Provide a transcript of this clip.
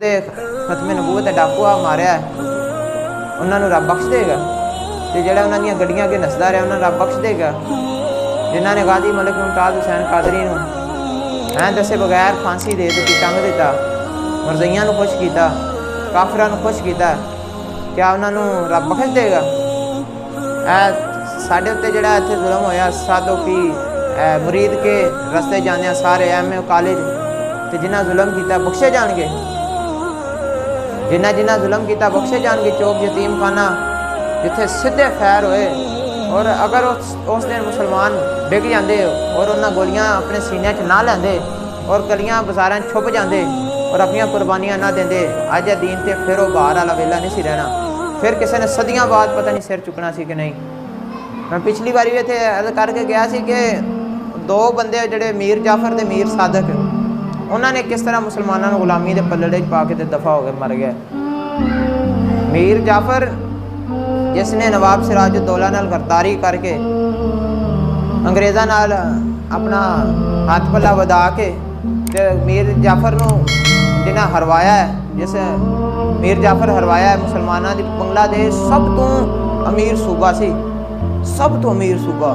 खत्मे नबूवत डाकू आ मारिया उन्होंने रब बख्श देगा। तो जोड़ा उन्होंने गड्डियां अगे नसदा रहा उन्होंने रब बख्श देगा। जिन्होंने गाजी मलिक मुमताज़ हुसैन कादरी ऐं दसे बगैर फांसी दे दी, टंग दिता, मरज़इयां नूं खुश किया, काफिरां नूं खुश किया, क्या उन्होंने रब बख्श देगा? साढ़े उत्ते जिहड़ा इत्थे जुल्म होया साधो की मुरीद के रस्ते जाने सारे MA कॉलेज तो जिन्हें जुल्म किया बख्शे जाएंगे, जिन्हें जुल्म किया बख्शे जाएंगे। चौक यतीम खाना जिथे सीधे फैर होए और अगर उस दिन मुसलमान डिग जाते और उन्होंने गोलियां अपने सीने च ना लेंदे और गलियां बाजारां छुप जाते और अपन कुर्बानियां ना देंदे, अज दीन ते फिर वो बाहर वाला वेला नहीं सी रहना, फिर किसी ने सदियों बाद पता नहीं सिर चुकना सी कि नहीं। मैं पिछली बारी भी इत्थे अर्ज करके गया सी कि दो बंदे जिहड़े मीर जाफर ते मीर सादक उन्होंने किस तरह मुसलमानों को गुलामी के पलड़े पा के दफा हो गए मर गए। मीर जाफर जिसने नवाब सिराजुद्दौला नाल गरदारी करके अंग्रेज़ों नाल अपना हाथ पल्ला वधा के ते मीर जाफर नूं जिन्हें हरवाया है, जिस मीर जाफर हरवाया है मुसलमानों की, बांग्लादेश सब तो अमीर सूबा सी, सब तो अमीर सूबा